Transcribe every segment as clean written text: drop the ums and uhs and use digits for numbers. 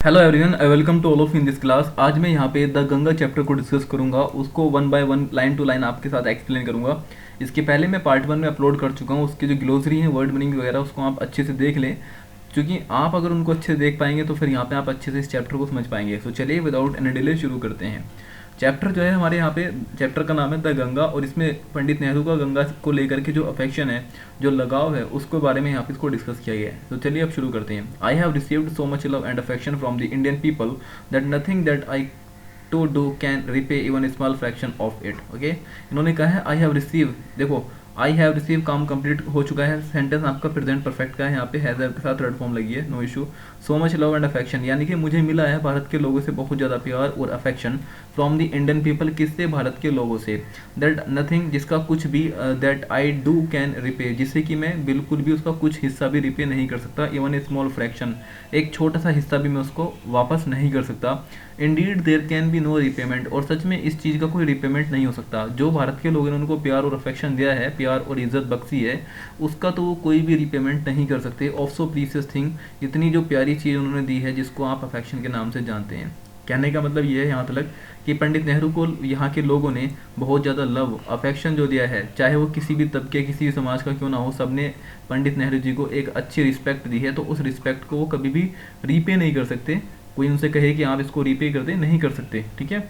Hello everyone, I welcome to all of in this class. आज मैं यहाँ पे द गंगा चैप्टर को डिस्कस करूँगा, उसको one by one line to line आपके साथ एक्सप्लेन करूँगा। इसके पहले मैं पार्ट वन में अपलोड कर चुका हूँ, उसकी जो ग्लोसरी है, वर्ड मीनिंग वगैरह, उसको आप अच्छे से देख लें। क्योंकि आप अगर उनको अच्छे से देख पाएंगे तो फिर यहाँ पे आप अच्छे से इस चैप्टर को समझ पाएंगे। तो चलिए विदाउट एनी डिले शुरू करते हैं। चैप्टर जो है हमारे यहाँ पे, चैप्टर का नाम है द गंगा, और इसमें पंडित नेहरू का गंगा को लेकर के जो अफेक्शन है, जो लगाव है, उसके बारे में यहाँ पे इसको डिस्कस किया गया है। तो चलिए अब शुरू करते हैं। I have received so much love and affection from the Indian people that nothing that I to do can repay even small fraction of it. Okay, इन्होंने कहा है आई हैव रिसीव, देखो आई हैव रिसीव काम complete हो चुका है, sentence आपका present perfect का है, यहाँ पे हैज के साथ थर्ड फॉर्म लगी है, no issue. So much love and affection, यानी कि मुझे मिला है भारत के लोगों से बहुत ज़्यादा प्यार और affection. From the Indian people, किससे? भारत के लोगों से। दैट नथिंग, जिसका कुछ भी, that I do can repay, जिससे कि मैं बिल्कुल भी उसका कुछ हिस्सा भी रिपे नहीं कर सकता। इवन ए स्मॉल फ्रैक्शन, एक छोटा सा हिस्सा भी मैं उसको वापस नहीं कर सकता। Indeed there can be no repayment, और सच में इस चीज़ का कोई रिपेमेंट नहीं हो सकता। जो भारत के लोगों ने उनको प्यार और अफेक्शन दिया है, प्यार और इज्जत बख्शी है, उसका तो वो कोई भी रिपेमेंट नहीं कर सकते। ऑफ सो प्रीशियस थिंग, इतनी जो प्यारी चीज़ उन्होंने दी है, जिसको आप अफेक्शन के नाम से जानते हैं। कहने का मतलब ये है यहाँ तक कि पंडित नेहरू को यहाँ के लोगों ने बहुत ज़्यादा लव, अफेक्शन जो दिया है, चाहे वो किसी भी तबके, किसी भी समाज का क्यों ना हो, सबने पंडित नेहरू जी को एक अच्छी रिस्पेक्ट दी है। तो उस रिस्पेक्ट को वो कभी भी रीपे नहीं कर सकते। कोई उनसे कहे कि आप इसको रीपे कर दें, नहीं कर सकते, ठीक है।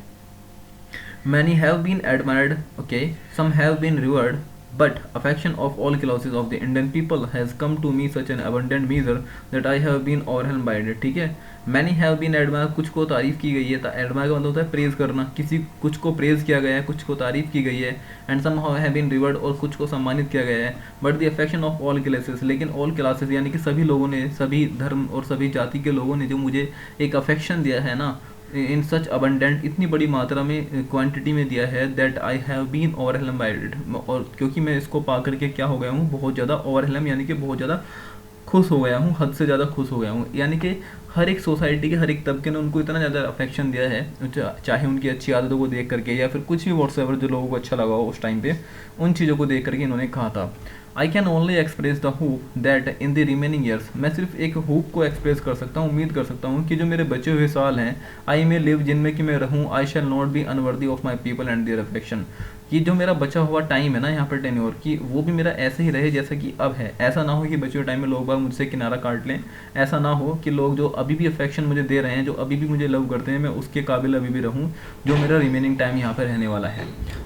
Many have been admired, okay, some have been rewarded, but affection of all classes of the Indian people has come to me such an abundant measure that I have been overwhelmed by it। ठीक है, many have been admired, कुछ को तारीफ की गई है। Admire का मतलब होता है प्रेज करना, किसी कुछ को प्रेज किया गया है, कुछ को तारीफ की गई है। And some have been rewarded, और कुछ को सम्मानित किया गया है। But the affection of all classes, लेकिन ऑल क्लासेस यानी कि सभी लोगों ने, सभी धर्म और सभी जाति के लोगों ने जो मुझे एक अफेक्शन दिया है ना, इन सच अबंडेंट, इतनी बड़ी मात्रा में, क्वांटिटी में दिया है, that I have been overwhelmed by it, और क्योंकि मैं इसको पा करके क्या हो गया हूँ, बहुत ज़्यादा ओवरवेल्म, यानी कि बहुत ज़्यादा खुश हो गया हूँ, हद से ज़्यादा खुश हो गया हूँ। यानी कि हर एक सोसाइटी के हर एक तबके ने उनको इतना ज़्यादा अफेक्शन दिया है, चाहे उनकी अच्छी आदतों को देख करके या फिर कुछ भी व्हाट्सएवर जो लोगों को अच्छा लगा हो उस टाइम पे, उन चीज़ों को देख करके इन्होंने कहा था। I can only express the hope that in the remaining years, मैं सिर्फ एक होप को एक्सप्रेस कर सकता हूँ, उम्मीद कर सकता हूँ कि जो मेरे बचे हुए साल हैं, आई मे लिव, जिनमें कि मैं रहूँ, I shall not be unworthy of my people and their affection, कि जो मेरा बचा हुआ टाइम है ना यहाँ पर टेन्योर की, वो भी मेरा ऐसे ही रहे जैसा कि अब है। ऐसा ना हो कि बचे हुए टाइम में लोग बाग मुझसे किनारा काट लें, ऐसा ना हो कि लोग जो अभी भी अफेक्शन मुझे दे रहे हैं, जो अभी भी मुझे लव करते हैं, मैं उसके काबिल अभी भी रहूँ, जो मेरा रिमेनिंग टाइम यहाँ पर रहने वाला है।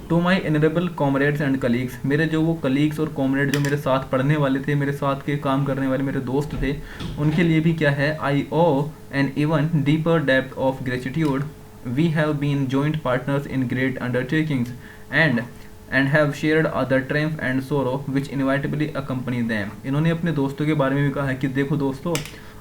To my honourable comrades and colleagues, मेरे जो वो कलीग्स और कॉमरेड जो मेरे साथ पढ़ने वाले थे, मेरे साथ के काम करने वाले मेरे दोस्त थे, उनके लिए भी क्या है, I owe an even deeper depth of gratitude, we have been joint partners in great undertakings and have shared the triumph and sorrow which इनवाइटेबली accompany them. इन्होंने अपने दोस्तों के बारे में भी कहा है कि देखो दोस्तों,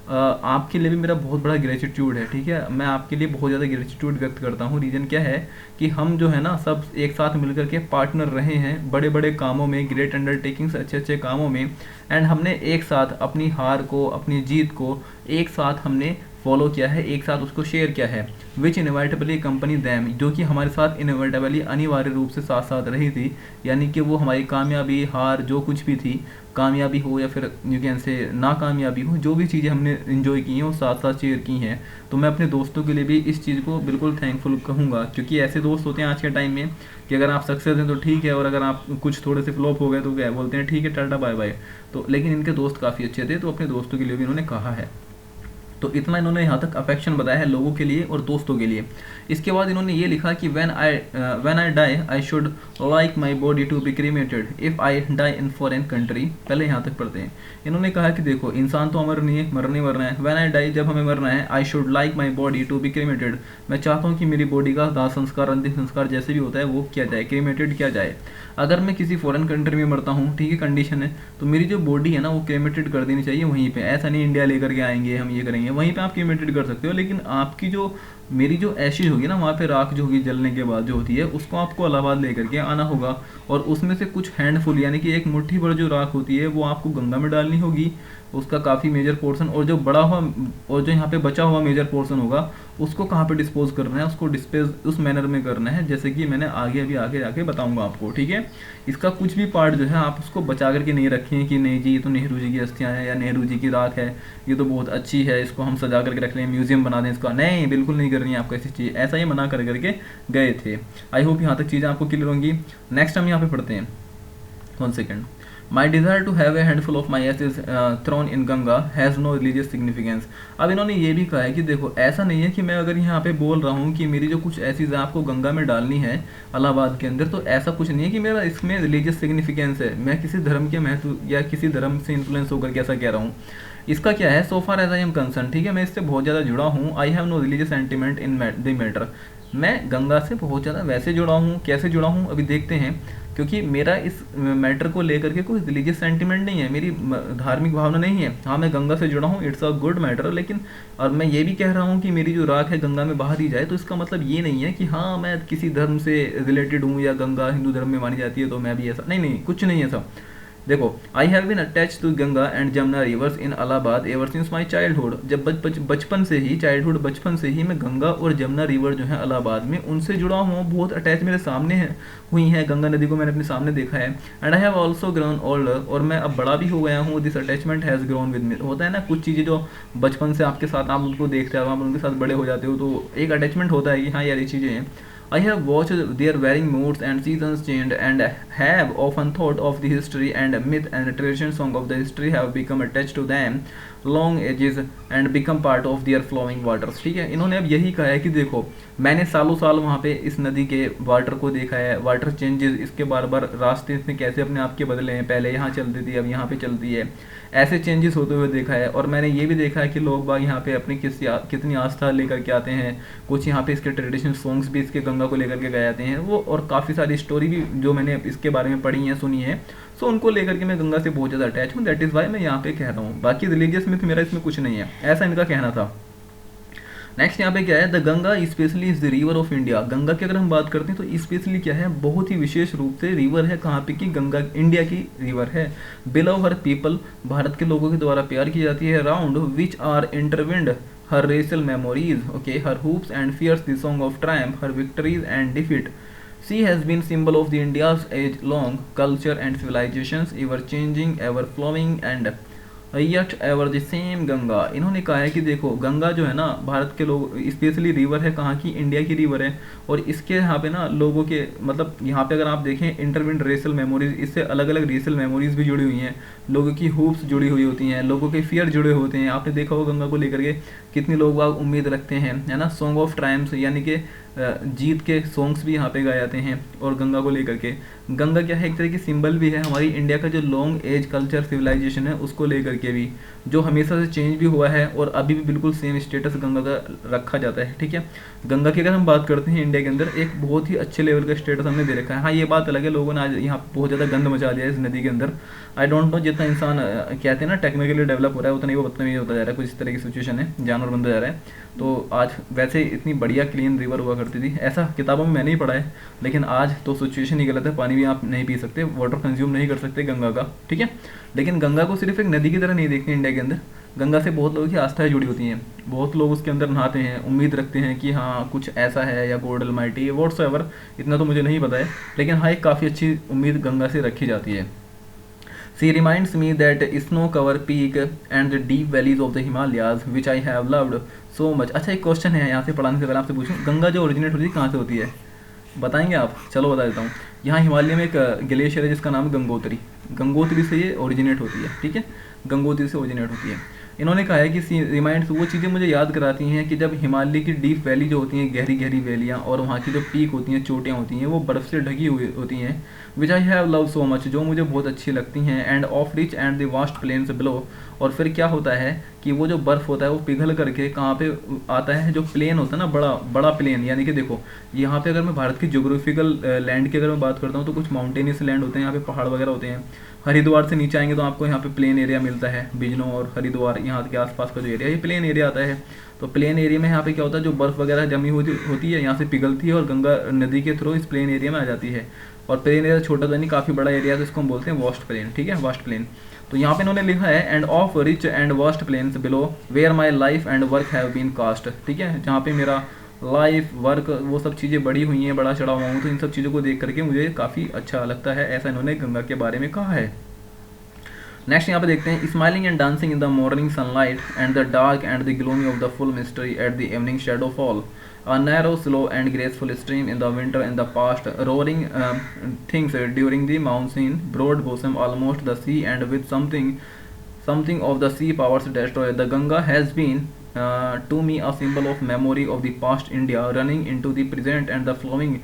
आपके लिए भी मेरा बहुत बड़ा ग्रेटिट्यूड है, ठीक है, मैं आपके लिए बहुत ज़्यादा ग्रेटिट्यूड व्यक्त करता हूँ। रीज़न क्या है कि हम जो है ना, सब एक साथ मिलकर के पार्टनर रहे हैं बड़े बड़े कामों में, ग्रेट अंडरटेकिंग्स, अच्छे अच्छे कामों में। एंड हमने एक साथ अपनी हार को, अपनी जीत को एक साथ हमने फॉलो किया है, एक साथ उसको शेयर किया है। विच इनवाइटेबली कंपनी दैम, जो कि हमारे साथ इनवाइटेबली, अनिवार्य रूप से साथ साथ रही थी, यानी कि वो हमारी कामयाबी, हार, जो कुछ भी थी, कामयाबी हो या फिर यू कैन से नाकामयाबी हो, जो भी चीज़ें हमने इन्जॉय की हैं वो साथ साथ शेयर की हैं। तो मैं अपने दोस्तों के लिए भी इस चीज़ को बिल्कुल थैंकफुल कहूँगा, क्योंकि ऐसे दोस्त होते हैं आज के टाइम में कि अगर आप सक्सेस हैं तो ठीक है, और अगर आप कुछ थोड़े से फ्लॉप हो गए तो क्या बोलते हैं, ठीक है टाटा बाय बाय। तो लेकिन इनके दोस्त काफ़ी अच्छे थे, तो अपने दोस्तों के लिए भी इन्होंने कहा है। तो इतना इन्होंने यहाँ तक अफेक्शन बताया है लोगों के लिए और दोस्तों के लिए। इसके बाद इन्होंने ये लिखा कि when I die I should like my body to be cremated if I die in foreign country. पहले यहाँ तक पढ़ते हैं। इन्होंने कहा कि देखो, इंसान तो अमर नहीं है, मरने मरना है। व्हेन आई डाई, जब हमें मरना है, I should like my body to be cremated, मैं चाहता हूँ कि मेरी बॉडी का दाह संस्कार, अंतिम संस्कार जैसे भी होता है वो किया जाए, क्रीमेटेड किया जाए। अगर मैं किसी फॉरेन कंट्री में मरता हूँ, ठीक है, कंडीशन है, तो मेरी जो बॉडी है ना वो क्रीमेटेड कर देनी चाहिए वहीं पे। ऐसा नहीं इंडिया लेकर के आएंगे हम ये करेंगे, वहीं पे आप क्रीमेटेड कर सकते हो, लेकिन आपकी जो, मेरी जो ऐशिश होगी ना, वहाँ पे राख जो होगी जलने के बाद जो होती है, उसको आपको इलाहाबाद लेकर के आना होगा, और उसमें से कुछ हैंडफुल, यानी कि एक मुट्ठी भर जो राख होती है वो आपको गंगा में डालनी होगी, उसका काफ़ी मेजर पोर्शन, और जो बड़ा हुआ और जो यहाँ पे बचा हुआ मेजर पोर्शन होगा उसको कहाँ पे डिस्पोज करना है, उसको डिस्पोज उस मैनर में करना है जैसे कि मैंने अभी आगे जाके बताऊंगा आपको, ठीक है। इसका कुछ भी पार्ट जो है आप उसको बचा करके नहीं रखें कि नहीं जी ये तो नेहरू जी की अस्थियाँ हैं या नेहरू जी की राख है, ये तो बहुत अच्छी है, इसको हम सजा करके रख लें, म्यूजियम बना दें इसका। नहीं, बिल्कुल नहीं करनी है आपको ऐसी चीज़, ऐसा ही मना कर करके गए थे। आई होप यहाँ तक चीज़ें आपको क्लियर होंगी। नेक्स्ट हम यहाँ पे पढ़ते हैं, 1 second. My desire to have a handful of my ashes thrown in Ganga has no religious significance. अब इन्होंने ये भी कहा है कि देखो ऐसा नहीं है कि मैं अगर यहाँ पे बोल रहा हूँ कि मेरी जो कुछ ऐसी आपको गंगा में डालनी है इलाहाबाद के अंदर, तो ऐसा कुछ नहीं है कि मेरा इसमें रिलीजियस सिग्निफिकेंस है, मैं किसी धर्म के महत्व या किसी धर्म से इन्फ्लुएंस होकर के ऐसा कह रहा हूँ। इसका क्या है, so far as I am concerned, ठीक है, मैं इससे बहुत ज़्यादा जुड़ा हूँ। I have no religious sentiment in the matter, मैं गंगा से बहुत ज़्यादा वैसे जुड़ा हूँ, कैसे जुड़ा हूँ अभी देखते हैं, क्योंकि मेरा इस मैटर को लेकर के कोई रिलीजियस सेंटिमेंट नहीं है, मेरी धार्मिक भावना नहीं है। हाँ, मैं गंगा से जुड़ा हूँ, इट्स अ गुड मैटर, लेकिन और मैं ये भी कह रहा हूँ कि मेरी जो राख है गंगा में बहा दी जाए, तो इसका मतलब ये नहीं है कि हाँ मैं किसी धर्म से रिलेटेड हूँ या गंगा हिंदू धर्म में मानी जाती है तो मैं भी ऐसा, नहीं नहीं, कुछ नहीं है ऐसा। देखो, I have been attach to Ganga and Jamuna rivers in Allahabad ever since my childhood. जब बचपन से ही, चाइल्डहुड बचपन से ही मैं गंगा और जमुना रिवर जो है इलाहाबाद में उनसे जुड़ा हूँ, बहुत अटैच मेरे सामने है हुई है, गंगा नदी को मैंने अपने सामने देखा है। And I have also grown older, और मैं अब बड़ा भी हो गया हूँ। This attachment has grown with me. होता है ना कुछ चीज़ें जो बचपन से आपके साथ आप उनको देखते हो, आप उनके साथ बड़े हो जाते हो, तो एक अटैचमेंट होता है कि हाँ यार ये चीज़ें हैं। I have watched their varying moods and seasons change, and have often thought of the history and myth and tradition song of the history have become attached to them long ages and become part of their flowing waters। ठीक है, इन्होंने अब यही कहा है कि देखो मैंने सालों साल वहाँ पे इस नदी के वाटर को देखा है, वाटर चेंजेस, इसके बार बार रास्ते इसने कैसे अपने आप के बदले हैं, पहले यहाँ चलती थी अब यहाँ पे चलती है, ऐसे चेंजेस होते हुए देखा है। और मैंने ये भी देखा है कि लोग बाग यहाँ पे अपनी कितनी आस्था लेकर के आते हैं, कुछ यहाँ पे इसके ट्रेडिशनल सॉन्ग्स भी इसके गंगा को लेकर के गाए जाते हैं वो, और काफ़ी सारी स्टोरी भी जो मैंने इसके बारे में पढ़ी है, सुनी है, सो उनको लेकर के मैं गंगा से बहुत ज़्यादा अटैच हूँ। दैट इज़ वाई मैं यहाँ पे कह रहा हूँ, बाकी रिलीजियस में तो मेरा इसमें कुछ नहीं है, ऐसा इनका कहना था। नेक्स्ट यहाँ पे क्या है, the Ganga specially is the river of India. Ganga की अगर हम बात करते हैं तो स्पेशली क्या है, बहुत ही विशेष रूप से रिवर है, कहाँ पे कि गंगा इंडिया की रिवर है। बिलो हर पीपल, भारत के लोगों के द्वारा प्यार की जाती है। Round which are intertwined her racial memories, okay, her hopes and fears the song of triumph, her victories and defeat. She has been symbol of the India's age-long culture and civilizations, ever changing, ever flowing, and yet ever the same Ganga. इन्होंने कहा है कि देखो गंगा जो है ना भारत के लोग स्पेशली रिवर है, कहाँ की, इंडिया की रिवर है, और इसके यहाँ पे ना लोगों के मतलब यहाँ पे अगर आप देखें इंटरविंड रेसल मेमोरीज, इससे अलग अलग रेसल मेमोरीज भी जुड़ी हुई हैं, लोगों की होप्स जुड़ी हुई होती हैं, लोगों के फियर जुड़े होते हैं। आपने देखा होगा गंगा को लेकर के कितने लोग बाग उम्मीद रखते हैं, है ना। सॉन्ग ऑफ ट्रायम्स यानी कि जीत के सॉन्ग्स भी यहाँ पे गाए जाते हैं, और गंगा को लेकर के गंगा क्या है, एक तरह की सिंबल भी है हमारी इंडिया का जो लॉन्ग एज कल्चर सिविलाइजेशन है उसको लेकर के भी, जो हमेशा से चेंज भी हुआ है और अभी भी बिल्कुल सेम स्टेटस गंगा का रखा जाता है। ठीक है, गंगा की अगर हम बात करते हैं इंडिया के अंदर एक बहुत ही अच्छे लेवल का स्टेटस हमने दे रखा है। हाँ, ये बात अलग है, लोगों ने आज यहाँ बहुत ज़्यादा गंद मचा दिया है इस नदी के अंदर। आई डोंट नो, जितना इंसान कहते हैं ना टेक्निकली डेवलप हो रहा है उतना ही वो बदतमीज होता जा रहा है, कुछ इस तरह की सिचुएशन है, जानवर बनता जा रहा है। तो आज वैसे इतनी बढ़िया क्लीन रिवर हुआ करती थी, ऐसा किताबों में मैंने ही पढ़ा है, लेकिन आज तो सिचुएशन ही गलत है, पानी भी आप नहीं पी सकते, वाटर कंज्यूम नहीं कर सकते गंगा का। ठीक है, लेकिन गंगा को सिर्फ एक नदी की तरह नहीं देखते इंडिया के अंदर, गंगा से बहुत लोगों की आस्थाएं जुड़ी होती हैं, बहुत लोग उसके अंदर नहाते हैं, उम्मीद रखते हैं कि हाँ कुछ ऐसा है या गॉड ऑलमाइटी व्हाट्सएवर, इतना तो मुझे नहीं पता है, लेकिन हाँ एक काफ़ी अच्छी उम्मीद गंगा से रखी जाती है। She reminds me that snow-covered peak and the deep valleys of the Himalayas, which I have loved so much। अच्छा, एक क्वेश्चन है यहाँ से पढ़ाने से पहले आपसे पूछूं, गंगा जो ओरिजिनेट होती है कहाँ से होती है, बताएंगे आप? चलो बता देता हूँ। यहाँ हिमालय में एक ग्लेशियर है जिसका नाम है गंगोत्री, गंगोत्री से ये ओरिजिनेट होती है। ठीक है, गंगोत्री से ओरिजिनेट होती है। इन्होंने कहा है कि रिमाइंड्स वो चीज़ें मुझे याद कराती हैं कि जब हिमालय की डीप वैली जो होती हैं, गहरी गहरी वैलियाँ, और वहाँ की जो पीक होती हैं, चोटियाँ होती हैं, वो बर्फ़ से ढकी हुई होती हैं, which I have love so much, जो मुझे बहुत अच्छी लगती हैं। And of rich and the vast plains below, और फिर क्या होता है कि वो जो बर्फ़ होता है वो पिघल करके कहाँ पे आता है, जो प्लेन होता है ना, बड़ा बड़ा प्लेन, यानी कि देखो यहाँ पे अगर मैं भारत की जोग्राफिकल लैंड की अगर मैं बात करता हूँ तो कुछ माउंटेनियस लैंड होते हैं, यहाँ पे पहाड़ वगैरह होते हैं। हरिद्वार से नीचे आएंगे तो आपको यहाँ पे प्लेन एरिया मिलता है, बिजनौर और हरिद्वार यहाँ के आसपास का जो एरिया, ये प्लेन एरिया आता है। तो प्लेन एरिया में यहाँ पे क्या होता है, जो बर्फ़ वगैरह जमी होती है यहाँ से पिघलती है और गंगा नदी के थ्रू इस प्लेन एरिया में आ जाती है। और प्लेन एरिया छोटा तो नहीं, काफ़ी बड़ा एरिया है, तो इसको हम बोलते हैं वास्ट प्लेन। ठीक है, वास्ट प्लेन। तो यहाँ पे इन्होंने लिखा है and of rich and vast plains below where my life and work have been cast, ठीक है, जहाँ पे मेरा लाइफ वर्क वो सब चीज़ें बड़ी हुई हैं, बड़ा चढ़ा हुआ हूँ, तो इन सब चीज़ों को देख करके मुझे काफ़ी अच्छा लगता है, ऐसा इन्होंने गंगा के बारे में कहा है। नेक्स्ट यहाँ पे देखते हैं smiling and dancing in the morning sunlight and the dark and the gloomy of the full mystery at the evening shadow fall, a narrow, slow and graceful stream in the winter in the past, roaring things during the monsoon, broad bosom almost the sea and with something of the sea powers destroyed. The Ganga has been to me a symbol of memory of the past India running into the present and the flowing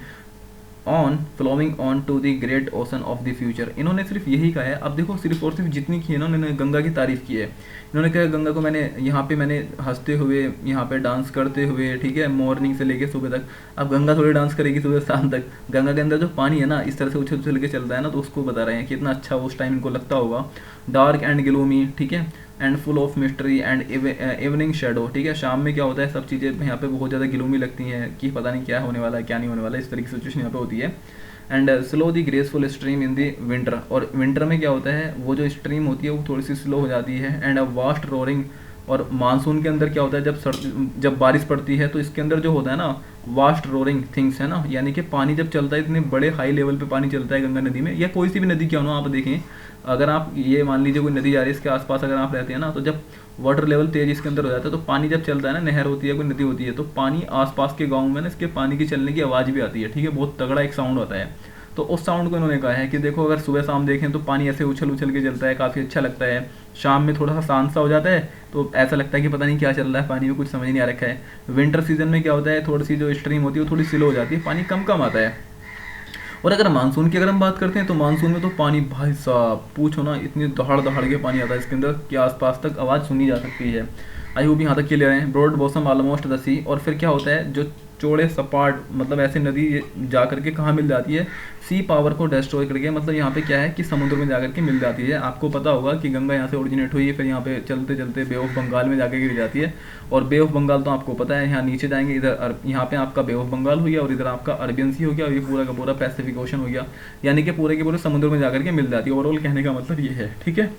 on to the great ocean of the future। इन्होंने सिर्फ यही कहा है। अब देखो सिर्फ और सिर्फ जितनी की है ना इन्होंने गंगा की तारीफ की है। इन्होंने कहा गंगा को मैंने हंसते हुए यहाँ पे डांस करते हुए, ठीक है, मॉर्निंग से लेके सुबह तक। अब गंगा थोड़ी डांस करेगी सुबह शाम तक, गंगा के अंदर जो पानी है ना इस तरह से उछल उछल के चलता है ना, तो उसको बता रहे हैं कि इतना अच्छा उस टाइम इनको लगता होगा। डार्क एंड ग्लूमी, ठीक है, and full of mystery and evening shadow, ठीक है, शाम में क्या होता है सब चीज़ें यहाँ पे बहुत ज़्यादा ग्लूमी लगती हैं कि पता नहीं क्या होने वाला है क्या नहीं होने वाला है, इस तरह की सिचुएशन यहाँ पे होती है। And slow the graceful stream in the winter, और विंटर में क्या होता है वो जो स्ट्रीम होती है वो थोड़ी सी स्लो हो जाती है। एंड अ वास्ट रोरिंग, और मानसून के अंदर क्या होता है जब बारिश पड़ती है तो इसके अंदर जो होता है ना वास्ट रोरिंग थिंग्स है ना, यानी कि पानी जब चलता है इतने बड़े हाई लेवल पे पानी चलता है गंगा नदी में, या कोई सी भी नदी क्यों ना आप देखें, अगर आप ये मान लीजिए कोई नदी जा रही है इसके आसपास अगर आप रहते हैं ना, तो जब वाटर लेवल तेज इसके अंदर हो जाता है तो पानी जब चलता है ना, नहर होती है कोई नदी होती है, तो पानी आसपास के गाँव में ना इसके पानी की चलने की आवाज़ भी आती है, ठीक है, बहुत तगड़ा एक साउंड होता है। तो उस साउंड को इन्होंने कहा है कि देखो अगर सुबह शाम देखें तो पानी ऐसे उछल उछल के चलता है, काफ़ी अच्छा लगता है। शाम में थोड़ा सा शांत सा हो जाता है तो ऐसा लगता है कि पता नहीं क्या चल रहा है पानी में, कुछ समझ नहीं आ रखा है। विंटर सीजन में क्या होता है थोड़ी सी जो स्ट्रीम होती है वो थोड़ी स्लो हो जाती है, पानी कम कम आता है। और अगर मानसून की अगर हम बात करते हैं तो मानसून में तो पानी भाई साहब पूछो ना, इतनी दहाड़ दहाड़ के पानी आता है इसके अंदर कि आसपास तक आवाज़ सुनी जा सकती है। आई होप यहाँ तक क्लियर है। ब्रॉड बॉसम ऑलमोस्ट द सी, और फिर क्या होता है जो चौड़े सपाट मतलब ऐसे नदी जा करके कहाँ मिल जाती है, सी पावर को डिस्ट्रॉय करके, मतलब यहाँ पे क्या है कि समुद्र में जाकर के मिल जाती है। आपको पता होगा कि गंगा यहाँ से ओरिजिनेट हुई है, फिर यहाँ पे चलते चलते बे ऑफ बंगाल में जाकर गिर जाती है, और बे ऑफ बंगाल तो आपको पता है यहाँ नीचे जाएंगे इधर यहाँ पे आपका बे ऑफ बंगाल हो गया और इधर आपका अरबियन सी हो गया और ये पूरा का पूरा पैसिफिक ओशन हो गया, यानी कि पूरे के पूरे समुद्र में जाकर के मिल जाती है। ओवरऑल कहने का मतलब ये है, ठीक है।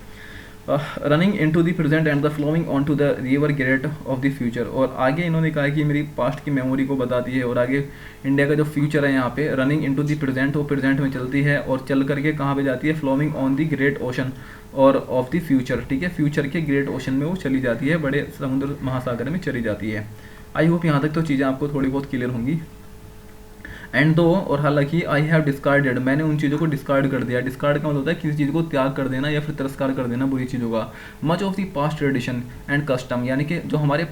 Running into the present and the flowing on to the river great of the future, और आगे इन्होंने कहा कि मेरी पास्ट की मेमोरी को बताती है, और आगे इंडिया का जो फ्यूचर है यहाँ पे running into the present, वो प्रेजेंट में चलती है और चल करके कहाँ पे जाती है, flowing on the great ocean और ऑफ द फ्यूचर, ठीक है, फ्यूचर के ग्रेट ओशन में वो चली जाती है, बड़े समुद्र महासागर में चली जाती है। आई होप यहाँ तक तो चीज़ें आपको थोड़ी बहुत क्लियर होंगी। एंड दो, और हालांकि आई हैव डिस्कार्डेड, मैंने उन चीज़ों को डिस्कार्ड कर दिया। डिस्कार्ड का मतलब होता है किसी चीज़ को त्याग कर देना या फिर तिरस्कार कर देना बुरी चीज़ों का। Much of the past tradition and custom, यानी कि जो हमारे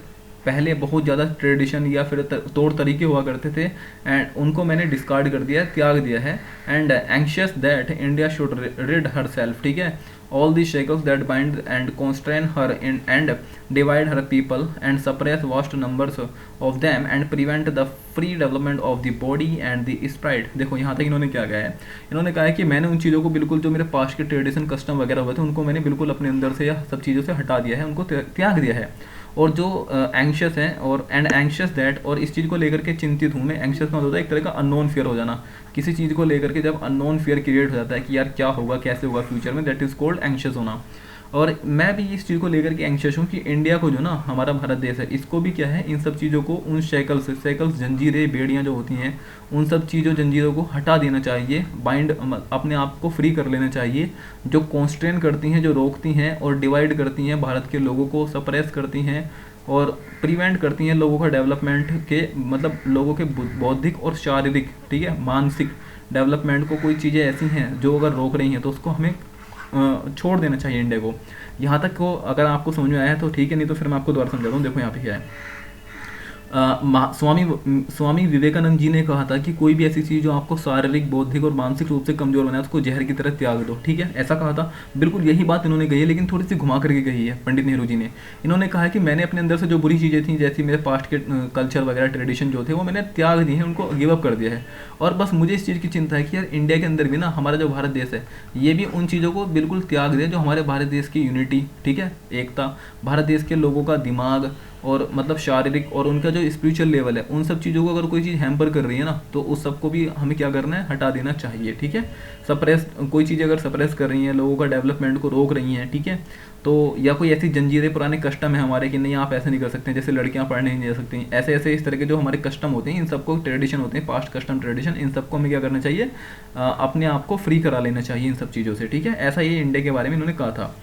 पहले बहुत ज़्यादा ट्रेडिशन या फिर तौर तरीके हुआ करते थे एंड उनको मैंने डिस्कार्ड कर दिया, त्याग दिया है। And anxious that India should rid herself, ठीक है, all the shackles that bind and constrain her and divide her people and suppress vast numbers of them and prevent the free development of the body and the spirit। देखो यहाँ तक इन्होंने क्या कहा है, इन्होंने कहा है कि मैंने उन चीज़ों को बिल्कुल जो मेरे पास्ट के ट्रेडिशन कस्टम वगैरह हुए थे उनको मैंने बिल्कुल अपने अंदर से या सब चीज़ों से हटा दिया है, उनको त्याग दिया है। और जो एंशियस है और एंड एंशियस दैट, और इस चीज़ को लेकर के चिंतित हूँ मैं। एंशियस का मतलब होता है एक तरह का अननोन फियर हो जाना, किसी चीज़ को लेकर के जब अननोन फियर क्रिएट हो जाता है कि यार क्या होगा कैसे होगा फ्यूचर में, दैट इज़ कॉल्ड एंशियस होना। और मैं भी इस चीज़ को लेकर के एंशियस हूँ कि इंडिया को जो ना हमारा भारत देश है इसको भी क्या है इन सब चीज़ों को, उन शैकल्स जंजीरें बेड़ियाँ जो होती हैं उन सब चीज़ों जंजीरों को हटा देना चाहिए, बाइंड अपने आप को फ्री कर लेना चाहिए, जो कॉन्स्ट्रेन करती हैं, जो रोकती हैं और डिवाइड करती हैं भारत के लोगों को, सप्रेस करती हैं और प्रिवेंट करती हैं लोगों का डेवलपमेंट के, मतलब लोगों के बौद्धिक और शारीरिक, ठीक है, मानसिक डेवलपमेंट को। कोई चीज़ें ऐसी हैं जो अगर रोक रही हैं तो उसको हमें छोड़ देना चाहिए इंडिया को। यहाँ तक को अगर आपको समझ में आया तो ठीक है, नहीं तो फिर मैं आपको दोबारा समझा दूँ। देखो यहाँ पे क्या है, स्वामी विवेकानंद जी ने कहा था कि कोई भी ऐसी चीज़ जो आपको शारीरिक बौद्धिक और मानसिक रूप से कमजोर बनाए उसको जहर की तरह त्याग दो, ठीक है, ऐसा कहा था। बिल्कुल यही बात इन्होंने कही है, लेकिन थोड़ी सी घुमा करके कही है पंडित नेहरू जी ने। इन्होंने कहा है कि मैंने अपने अंदर से जो बुरी चीज़ें थी, जैसे मेरे पास्ट के कल्चर वगैरह ट्रेडिशन जो थे वो मैंने त्याग दिए हैं, उनको गिव अप कर दिया है। और बस मुझे इस चीज़ की चिंता है कि यार इंडिया के अंदर भी ना हमारा जो भारत देश है ये भी उन चीज़ों को बिल्कुल त्याग दे जो हमारे भारत देश की यूनिटी, ठीक है, एकता, भारत देश के लोगों का दिमाग और मतलब शारीरिक और उनका जो स्पिरिचुअल लेवल है, उन सब चीज़ों को अगर कोई चीज़ हैम्पर कर रही है ना, तो उस सबको भी हमें क्या करना है, हटा देना चाहिए, ठीक है। सप्रेस कोई चीज़ अगर सप्रेस कर रही हैं, लोगों का डेवलपमेंट को रोक रही हैं, ठीक है, तो या कोई ऐसी जंजीरें पुराने कस्टम है हमारे कि नहीं आप ऐसे नहीं कर सकते, जैसे लड़कियां पढ़ने नहीं जा सकती, ऐसे ऐसे इस तरह के जो हमारे कस्टम होते हैं, इन सबको ट्रेडिशन होते हैं, पास्ट कस्टम ट्रेडिशन, इन सबको हमें क्या करना चाहिए, अपने आप को फ्री करा लेना चाहिए इन सब चीज़ों से, ठीक है। ऐसा ये इंडिया के बारे में इन्होंने कहा था।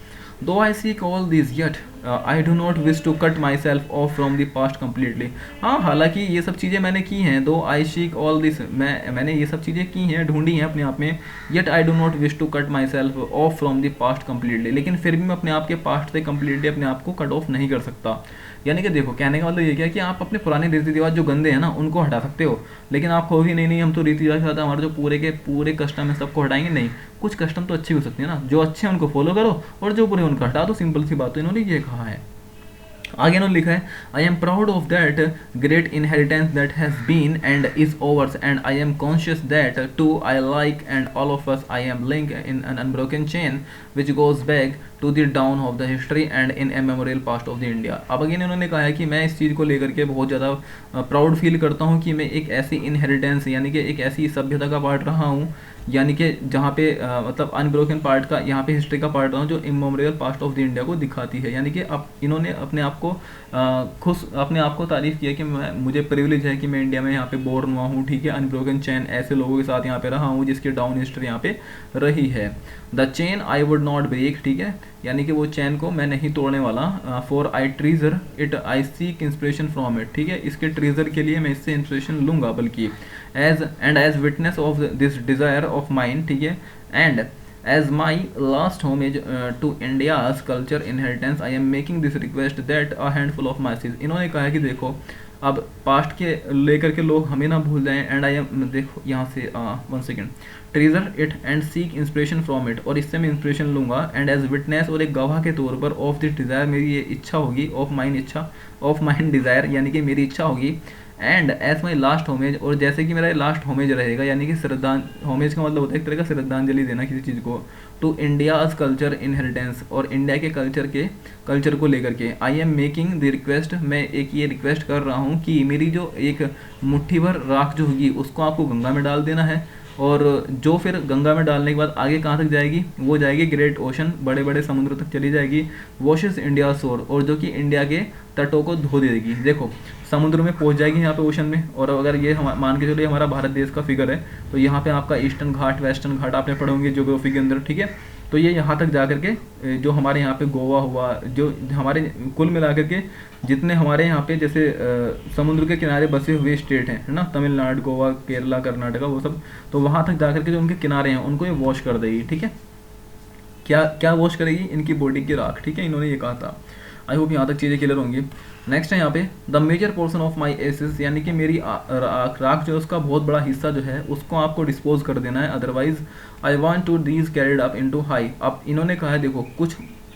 Though I seek all this yet I do not wish to cut myself off from the past completely. हाँ, हालांकि ये सब चीज़ें मैंने की हैं, दो आई सीक ऑल दिस, मैंने ये सब चीज़ें की हैं, ढूंढी हैं अपने आप में, yet I do not wish to cut myself off from the past completely, लेकिन फिर भी मैं अपने आप के पास्ट से कम्प्लीटली अपने आप को कट ऑफ नहीं कर सकता। यानी कि देखो, कहने का मतलब ये क्या है कि आप अपने पुराने रीति रिवाज जो गंदे हैं ना, उनको हटा सकते हो, लेकिन आप कहोगे नहीं नहीं हम तो रीति रिवाज हटाते, हमारे जो पूरे के पूरे कस्टम है सबको हटाएंगे, नहीं, कुछ कस्टम तो अच्छे हो सकते हैं ना, जो अच्छे हैं उनको फॉलो करो और जो बुरे उनको हटा दो, सिंपल सी बात। तो इन्होंने ये कहा है। आगे इन्होंने लिखा है, I am proud of that great inheritance that has been and is ours and I am conscious that too I like and all of us I am link in an unbroken chain which goes back to the dawn of the history and in a memorial past of the India. अब again इन्होंने कहा है कि मैं इस चीज़ को लेकर के बहुत ज़्यादा प्राउड फील करता हूँ कि मैं एक ऐसी इनहेरिटेंस यानी कि एक ऐसी सभ्यता का पार्ट रहा हूँ, यानी कि जहाँ पे मतलब अनब्रोकन पार्ट का, यहाँ पे हिस्ट्री का पार्ट रहा हूँ जो immemorial past of the India को दिखाती है। यानी कि अब इन्होंने अपने आप को खुश अपने आप को तारीफ़ किया कि मुझे प्रिविलेज है कि मैं इंडिया में यहाँ पे बोर्न हुआ हूँ, ठीक है, अनब्रोकन चैन ऐसे लोगों के साथ यहाँ पे रहा हूँ जिसकी डाउन हिस्ट्री यहाँ पे रही है। The chain I would not break, ठीक है, यानी कि वो चैन को मैं नहीं तोड़ने वाला। For I treasure it I seek inspiration from it, ठीक है, इसके ट्रीजर के लिए मैं इससे इंस्पिरेशन लूँगा, बल्कि as witness of this desire of mind, ठीक है, and as my last homage to India's culture inheritance I am making this request that a handful of message. इन्होंने कहा है कि देखो, अब पास्ट के लेकर के लोग हमें ना भूल जाएं, एंड आई एम, देखो यहाँ से 1 second, treasure it and seek inspiration from it, और इससे मैं इंस्पिरेशन लूँगा, एंड एज विटनेस, और एक गवाह के तौर पर, ऑफ दिस डिज़ायर, मेरी ये इच्छा होगी, ऑफ माइंड इच्छा, ऑफ माइंड डिज़ायर, यानी कि मेरी इच्छा होगी, and as my last homage, और जैसे कि मेरा लास्ट होमेज रहेगा, यानी कि होमेज का मतलब होता है एक तरह का श्रद्धांजलि देना किसी चीज़ को, टू इंडियाज़ कल्चर इनहेरिटेंस, और इंडिया के कल्चर को लेकर के, आई एम मेकिंग द रिक्वेस्ट, मैं एक ये रिक्वेस्ट कर रहा हूँ कि मेरी जो एक मुट्ठी भर राख जो होगी उसको आपको गंगा में डाल देना है, और जो फिर गंगा में डालने के बाद आगे कहाँ तक जाएगी, वो जाएगी ग्रेट ओशन, बड़े बड़े समुद्र तक चली जाएगी, वॉशेस इंडिया शोर, और जो कि इंडिया के तटों को धो देगी। देखो, समुद्र में पहुंच जाएगी यहाँ पे ओशन में, और अगर ये हम मान के चलिए हमारा भारत देश का फिगर है, तो यहाँ पे आपका ईस्टर्न घाट वेस्टर्न घाट आपने पढ़े होंगे ज्योग्राफी के अंदर, ठीक है, तो ये यहाँ तक जा करके जो हमारे यहाँ पे गोवा हुआ, जो हमारे कुल मिला करके जितने हमारे यहाँ पे जैसे समुद्र के किनारे बसे हुए स्टेट हैं, है ना, तमिलनाडु, गोवा, केरला, कर्नाटका, वो सब, तो वहाँ तक जा करके जो उनके किनारे हैं उनको ये वॉश कर देगी, ठीक है। क्या क्या वॉश करेगी, इनकी बॉडी की राख, ठीक है, इन्होंने ये कहा था। आई होप यहाँ तक चीज़ें क्लियर होंगी। नेक्स्ट है यहाँ पे, the major portion of my ashes, यानी कि मेरी राख जो है उसका बहुत बड़ा हिस्सा जो है उसको आपको डिस्पोज कर देना है, otherwise I want to these carried up into high. अब इन्होंने कहा है देखो,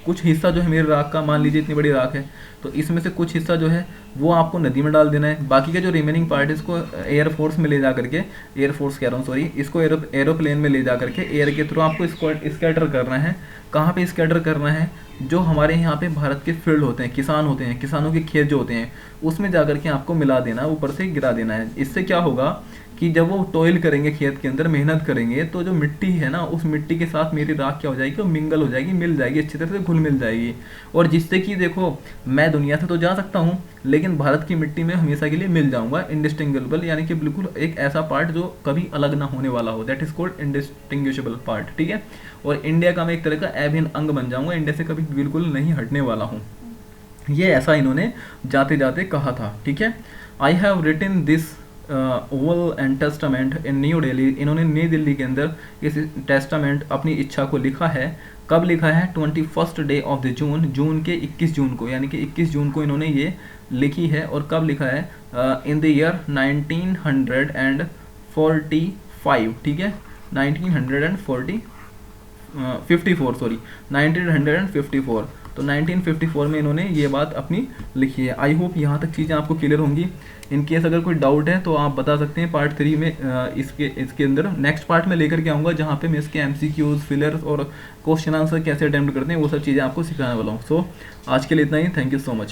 कुछ हिस्सा जो है मेरी राख का, मान लीजिए इतनी बड़ी राख है, तो इसमें से कुछ हिस्सा जो है वो आपको नदी में डाल देना है, बाकी का जो रिमेनिंग पार्ट है इसको एयरफोर्स में ले जा करके, एयरफोर्स कह रहा हूँ सॉरी, इसको एरोप्लेन में ले जा करके एयर के थ्रू आपको इसको स्कैटर करना है। कहाँ पे स्कैटर करना है, जो हमारे यहाँ पे भारत के फील्ड होते हैं, किसान होते हैं, किसानों के खेत जो होते हैं, उसमें जा करके आपको मिला देना है, ऊपर से गिरा देना है। इससे क्या होगा कि जब वो टॉयल करेंगे खेत के अंदर, मेहनत करेंगे, तो जो मिट्टी है ना, उस मिट्टी के साथ मेरी राख क्या हो जाएगी, वो मिंगल हो जाएगी, मिल जाएगी, अच्छी तरह से घुल मिल जाएगी, और जिससे कि देखो, मैं दुनिया से तो जा सकता हूँ लेकिन भारत की मिट्टी में हमेशा के लिए मिल जाऊंगा, इंडिस्टिंग्विशेबल, यानी कि बिल्कुल एक ऐसा पार्ट जो कभी अलग ना होने वाला हो, that is called indistinguishable part, ठीक है। और इंडिया का मैं एक तरह का अभिन्न अंग बन जाऊंगा, इंडिया से कभी बिल्कुल नहीं हटने वाला हूँ। ये ऐसा इन्होंने जाते जाते कहा था, ठीक है। I have written this will and testament in New Delhi, इन्होंने नई दिल्ली के अंदर इस टेस्टामेंट अपनी इच्छा को लिखा है। कब लिखा है, 21 डे ऑफ द जून के 21 जून को, यानी कि 21 जून को इन्होंने ये लिखी है। और कब लिखा है, इन द ईयर 1945, ठीक है, 1954, तो 1954 में इन्होंने ये बात अपनी लिखी है। आई होप यहाँ तक चीज़ें आपको क्लियर होंगी। इन केस अगर कोई डाउट है तो आप बता सकते हैं। पार्ट 3 में इसके अंदर नेक्स्ट पार्ट में लेकर के आऊँगा, जहाँ पे मैं इसके MCQs, फिलर्स और क्वेश्चन आंसर कैसे अटेम्प्ट करते हैं वो सब चीज़ें आपको सिखाने वाला हूँ। सो आज के लिए इतना ही, थैंक यू सो मच।